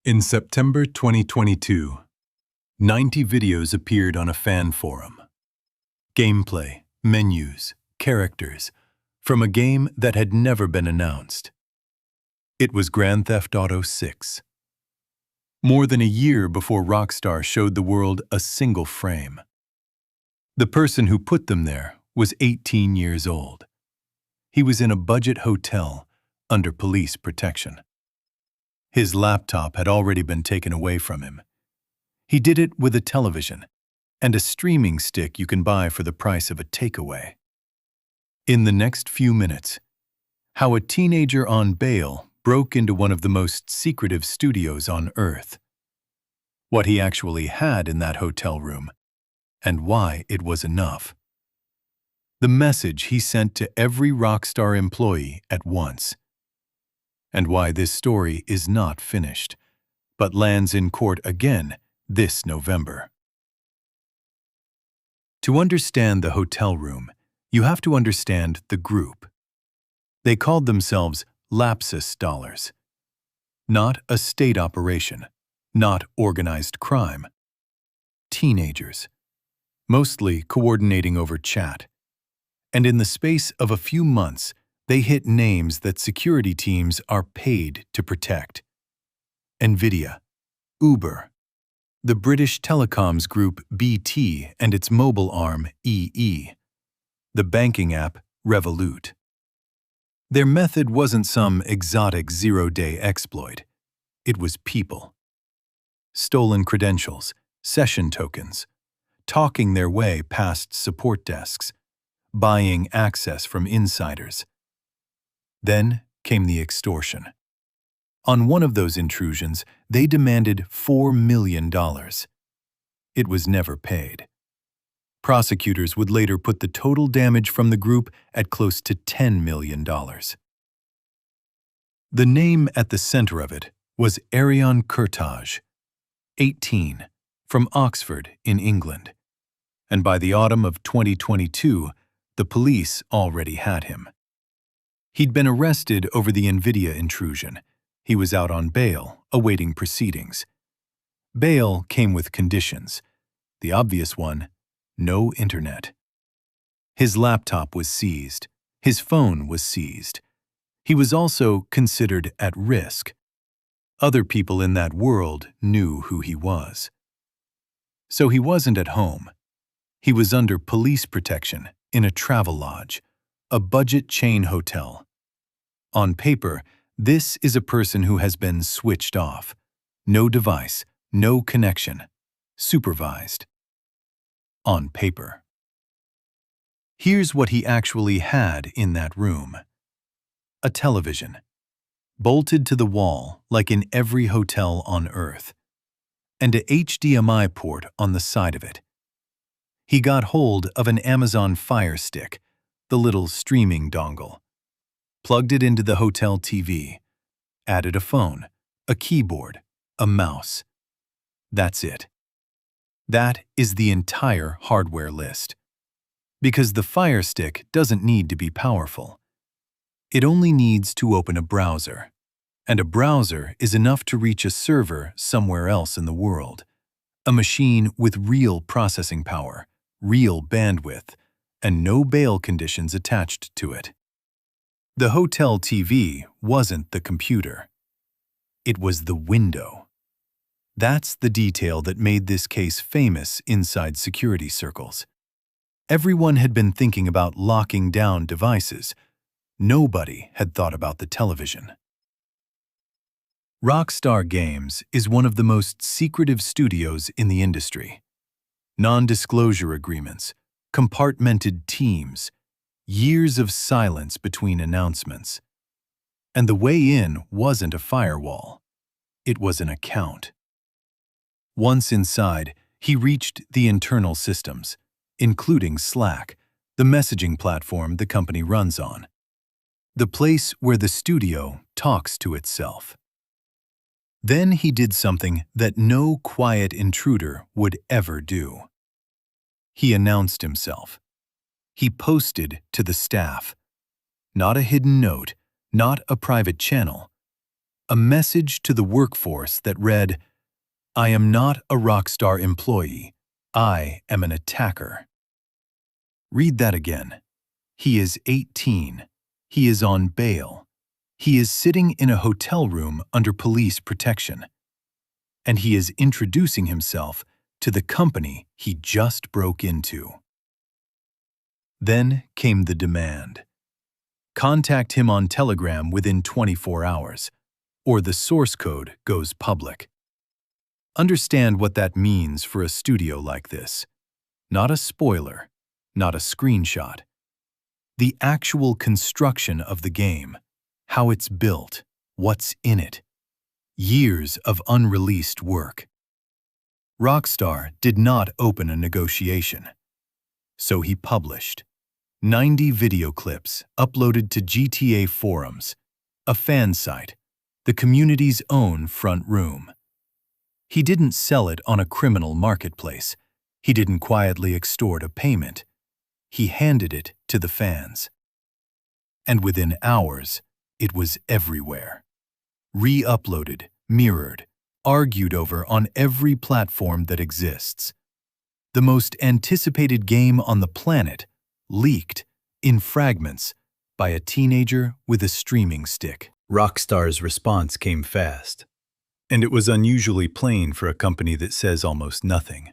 In September 2022, 90 videos appeared on a fan forum. Gameplay, menus, characters, from a game that had never been announced. It was Grand Theft Auto 6. More than a year before Rockstar showed the world a single frame. The person who put them there was 18 years old. He was in a budget hotel under police protection. His laptop had already been taken away from him. He did it with a television and a streaming stick you can buy for the price of a takeaway. In the next few minutes, how a teenager on bail broke into one of the most secretive studios on Earth. What he actually had in that hotel room, and why it was enough. The message he sent to every Rockstar employee at once. And why this story is not finished, but lands in court again this November. To understand the hotel room, you have to understand the group. They called themselves lapsus dollars. Not a state operation, not organized crime. Teenagers, mostly coordinating over chat. And in the space of a few months, they hit names that security teams are paid to protect. Nvidia, Uber, the British telecoms group BT and its mobile arm EE, the banking app Revolut. Their method wasn't some exotic zero-day exploit. It was people. Stolen credentials, session tokens, talking their way past support desks, buying access from insiders. Then came the extortion. On one of those intrusions, they demanded $4 million. It was never paid. Prosecutors would later put the total damage from the group at close to $10 million. The name at the center of it was Arion Kurtaj, 18, from Oxford in England. And by the autumn of 2022, the police already had him. He'd been arrested over the Nvidia intrusion. He was out on bail, awaiting proceedings. Bail came with conditions. The obvious one, no internet. His laptop was seized. His phone was seized. He was also considered at risk. Other people in that world knew who he was. So he wasn't at home. He was under police protection in a travel lodge, a budget chain hotel. On paper, this is a person who has been switched off. No device, no connection. Supervised. On paper. Here's what he actually had in that room. A television. Bolted to the wall like in every hotel on Earth. And a HDMI port on the side of it. He got hold of an Amazon Fire Stick, the little streaming dongle. Plugged it into the hotel TV. Added a phone, a keyboard, a mouse. That's it. That is the entire hardware list. Because the Fire Stick doesn't need to be powerful. It only needs to open a browser. And a browser is enough to reach a server somewhere else in the world. A machine with real processing power, real bandwidth, and no bail conditions attached to it. The hotel TV wasn't the computer. It was the window. That's the detail that made this case famous inside security circles. Everyone had been thinking about locking down devices. Nobody had thought about the television. Rockstar Games is one of the most secretive studios in the industry. Non-disclosure agreements, compartmented teams, years of silence between announcements. And the way in wasn't a firewall. It was an account. Once inside, he reached the internal systems, including Slack, the messaging platform the company runs on. The place where the studio talks to itself. Then he did something that no quiet intruder would ever do. He announced himself. He posted to the staff. Not a hidden note, not a private channel. a message to the workforce that read, "I am not a Rockstar employee. I am an attacker." Read that again. He is 18. He is on bail. He is sitting in a hotel room under police protection. And he is introducing himself to the company he just broke into. Then came the demand. Contact him on Telegram within 24 hours, or the source code goes public. Understand what that means for a studio like this. Not a spoiler, not a screenshot. The actual construction of the game, how it's built, what's in it. Years of unreleased work. Rockstar did not open a negotiation. So he published 90 video clips uploaded to GTA forums, a fan site, the community's own front room. He didn't sell it on a criminal marketplace. He didn't quietly extort a payment. He handed it to the fans. And within hours, it was everywhere. Re-uploaded, mirrored, argued over on every platform that exists. The most anticipated game on the planet, leaked, in fragments, by a teenager with a streaming stick. Rockstar's response came fast. And it was unusually plain for a company that says almost nothing.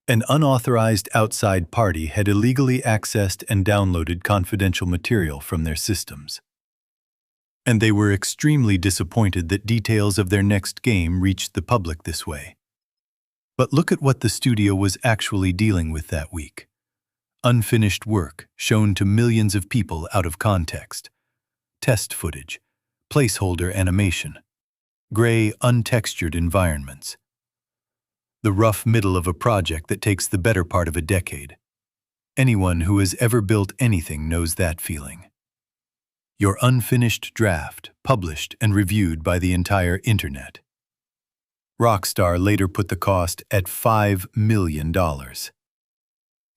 An unauthorized outside party had illegally accessed and downloaded confidential material from their systems. And they were extremely disappointed that details of their next game reached the public this way. But look at what the studio was actually dealing with that week. Unfinished work shown to millions of people out of context. Test footage, placeholder animation, gray, untextured environments. The rough middle of a project that takes the better part of a decade. Anyone who has ever built anything knows that feeling. Your unfinished draft, published and reviewed by the entire internet. Rockstar later put the cost at $5 million.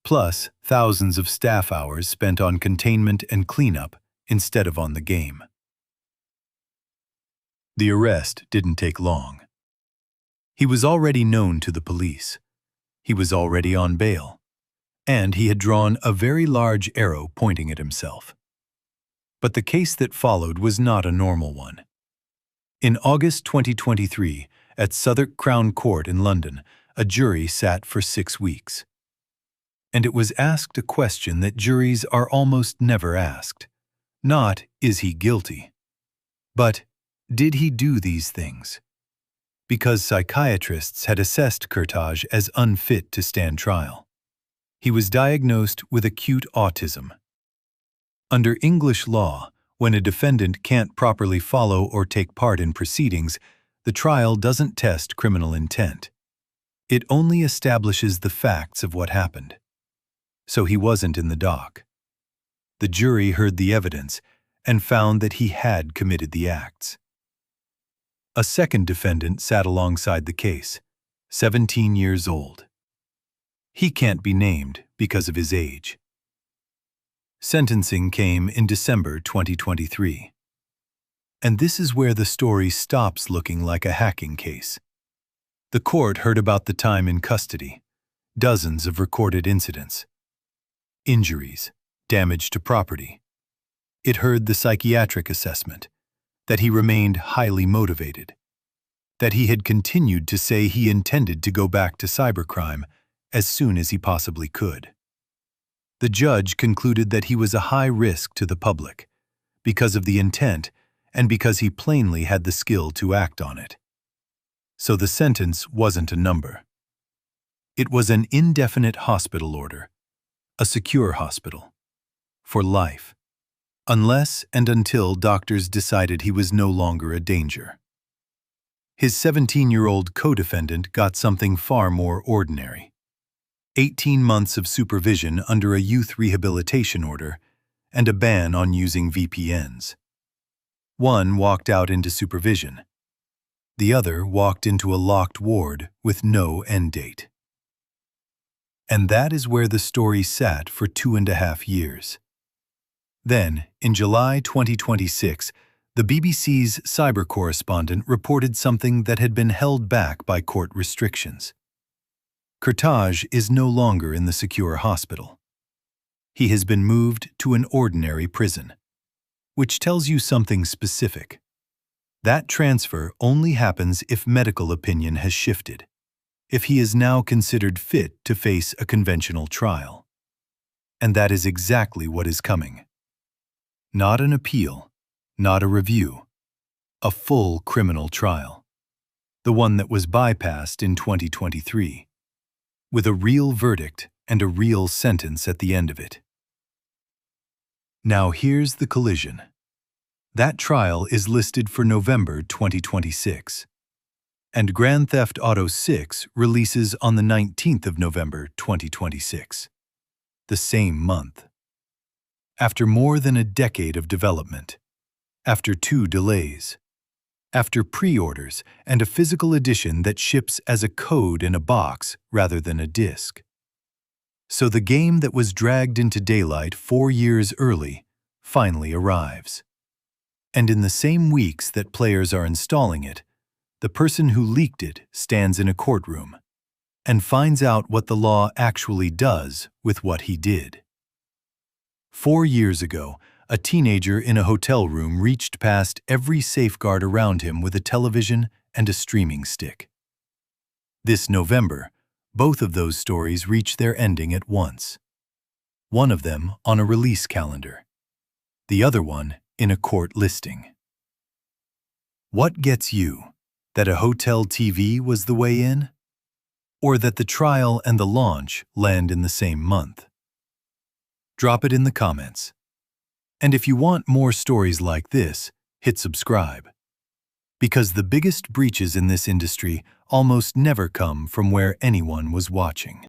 Plus, thousands of staff hours spent on containment and cleanup instead of on the game. The arrest didn't take long. He was already known to the police. He was already on bail. And he had drawn a very large arrow pointing at himself. But the case that followed was not a normal one. In August 2023, at Southwark Crown Court in London, a jury sat for 6 weeks. And it was asked a question that juries are almost never asked. Not, is he guilty? But, did he do these things? Because psychiatrists had assessed Kurtaj as unfit to stand trial. He was diagnosed with acute autism. Under English law, when a defendant can't properly follow or take part in proceedings, the trial doesn't test criminal intent. It only establishes the facts of what happened. So he wasn't in the dock. The jury heard the evidence and found that he had committed the acts. A second defendant sat alongside the case, 17 years old. He can't be named because of his age. Sentencing came in December 2023. And this is where the story stops looking like a hacking case. The court heard about the time in custody, dozens of recorded incidents, injuries, damage to property. It heard the psychiatric assessment, that he remained highly motivated, that he had continued to say he intended to go back to cybercrime as soon as he possibly could. The judge concluded that he was a high risk to the public because of the intent and because he plainly had the skill to act on it. So the sentence wasn't a number. It was an indefinite hospital order, a secure hospital, for life, unless and until doctors decided he was no longer a danger. His 17-year-old co-defendant got something far more ordinary. 18 months of supervision under a youth rehabilitation order and a ban on using VPNs. One walked out into supervision. The other walked into a locked ward with no end date. And that is where the story sat for 2.5 years. Then, in July 2026, The BBC's cyber correspondent reported something that had been held back by court restrictions. Kurtaj is no longer in the secure hospital. He has been moved to an ordinary prison, which tells you something specific. That transfer only happens if medical opinion has shifted, if he is now considered fit to face a conventional trial. And that is exactly what is coming. Not an appeal, not a review, a full criminal trial. The one that was bypassed in 2023, with a real verdict and a real sentence at the end of it. Now here's the collision. That trial is listed for November 2026, and Grand Theft Auto 6 releases on the 19th of November 2026, the same month. After more than a decade of development, after 2 delays, after pre-orders and a physical edition that ships as a code in a box rather than a disc. So the game that was dragged into daylight 4 years early finally arrives. And in the same weeks that players are installing it, the person who leaked it stands in a courtroom and finds out what the law actually does with what he did. 4 years ago, a teenager in a hotel room reached past every safeguard around him with a television and a streaming stick. This November, both of those stories reach their ending at once. One of them on a release calendar, the other one in a court listing. What gets you? That a hotel TV was the way in? Or that the trial and the launch land in the same month? Drop it in the comments. And if you want more stories like this, hit subscribe. Because the biggest breaches in this industry almost never come from where anyone was watching.